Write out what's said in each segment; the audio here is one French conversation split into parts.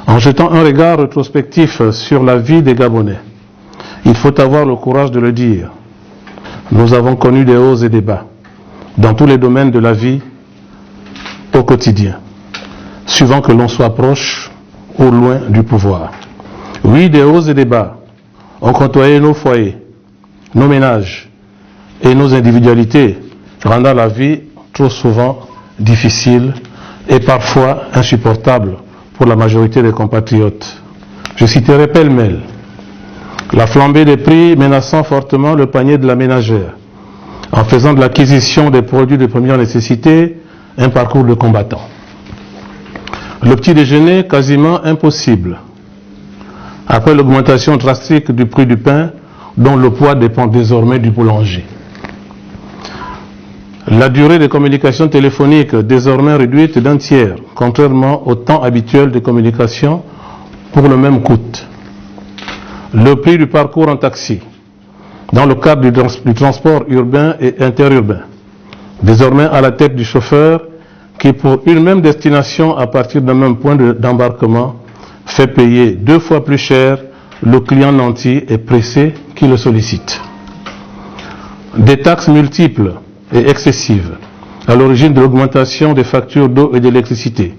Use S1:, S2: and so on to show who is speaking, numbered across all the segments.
S1: En jetant un regard rétrospectif sur la vie des Gabonais, il faut avoir le courage de le dire. Nous avons connu des hauts et des bas dans tous les domaines de la vie au quotidien, suivant que l'on soit proche ou loin du pouvoir. Oui, des hauts et des bas ont côtoyé nos foyers, nos ménages et nos individualités, rendant la vie trop souvent difficile et parfois insupportable pour la majorité des compatriotes. Je citerai pêle-mêle la flambée des prix menaçant fortement le panier de la ménagère, en faisant de l'acquisition des produits de première nécessité un parcours de combattant. Le petit déjeuner quasiment impossible, après l'augmentation drastique du prix du pain dont le poids dépend désormais du boulanger. La durée des communications téléphoniques désormais réduite d'un tiers, contrairement au temps habituel de communication pour le même coût. Le prix du parcours en taxi, dans le cadre du transport urbain et interurbain, désormais à la tête du chauffeur qui, pour une même destination à partir d'un même point d'embarquement, fait payer 2 fois plus cher le client nanti et pressé qui le sollicite. Des taxes multiples et excessives à l'origine de l'augmentation des factures d'eau et d'électricité,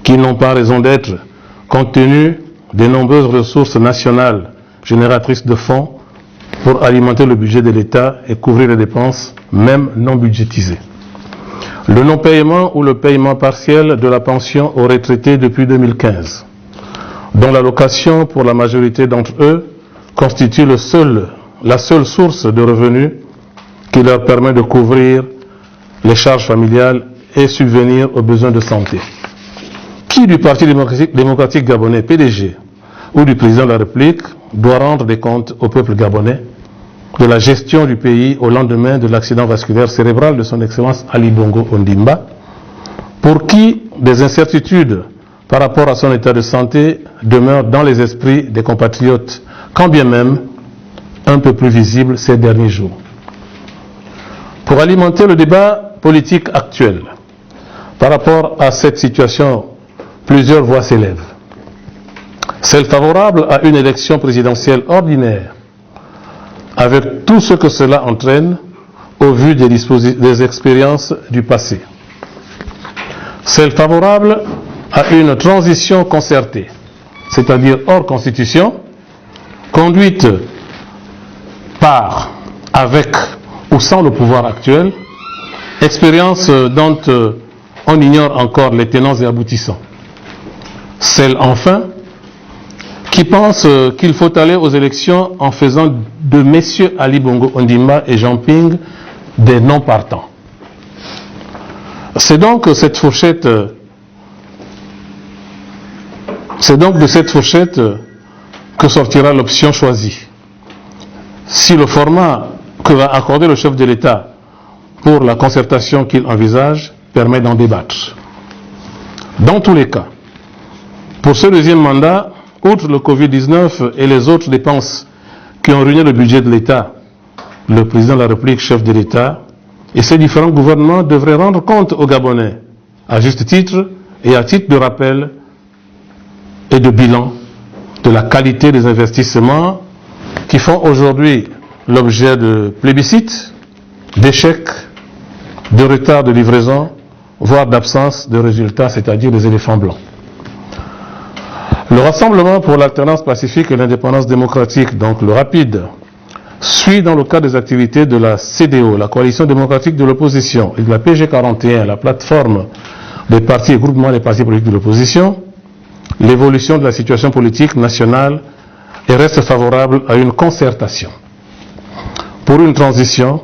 S1: qui n'ont pas raison d'être compte tenu des nombreuses ressources nationales génératrices de fonds pour alimenter le budget de l'État et couvrir les dépenses, même non budgétisées. Le non-paiement ou le paiement partiel de la pension aux retraités depuis 2015, dont l'allocation pour la majorité d'entre eux constitue la seule source de revenus qui leur permet de couvrir les charges familiales et subvenir aux besoins de santé. Qui du Parti démocratique gabonais, PDG, ou du président de la République doit rendre des comptes au peuple gabonais de la gestion du pays au lendemain de l'accident vasculaire cérébral de son Excellence Ali Bongo Ondimba, pour qui des incertitudes par rapport à son état de santé demeurent dans les esprits des compatriotes, quand bien même un peu plus visibles ces derniers jours. Pour alimenter le débat politique actuel, par rapport à cette situation, plusieurs voix s'élèvent. Celle favorable à une élection présidentielle ordinaire, avec tout ce que cela entraîne au vu des expériences du passé. Celle favorable à une transition concertée, c'est-à-dire hors constitution, conduite par, avec ou sans le pouvoir actuel, expérience dont on ignore encore les tenants et aboutissants. Celle enfin qui pense qu'il faut aller aux élections en faisant de messieurs Ali Bongo Ondimba et Jean Ping des non-partants. C'est donc de cette fourchette que sortira l'option choisie. Si le format que va accorder le chef de l'État pour la concertation qu'il envisage permet d'en débattre. Dans tous les cas, pour ce deuxième mandat, outre le Covid-19 et les autres dépenses qui ont ruiné le budget de l'État, le président de la République, chef de l'État, et ses différents gouvernements devraient rendre compte aux Gabonais, à juste titre et à titre de rappel et de bilan, de la qualité des investissements qui font aujourd'hui l'objet de plébiscites, d'échecs, de retard de livraison, voire d'absence de résultats, c'est-à-dire des éléphants blancs. Le Rassemblement pour l'alternance pacifique et l'indépendance démocratique, donc le RAPID, suit dans le cadre des activités de la CDO, la coalition démocratique de l'opposition, et de la PG41, la plateforme des partis et groupements des partis politiques de l'opposition, l'évolution de la situation politique nationale et reste favorable à une concertation pour une transition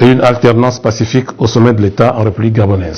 S1: et une alternance pacifique au sommet de l'État en République gabonaise.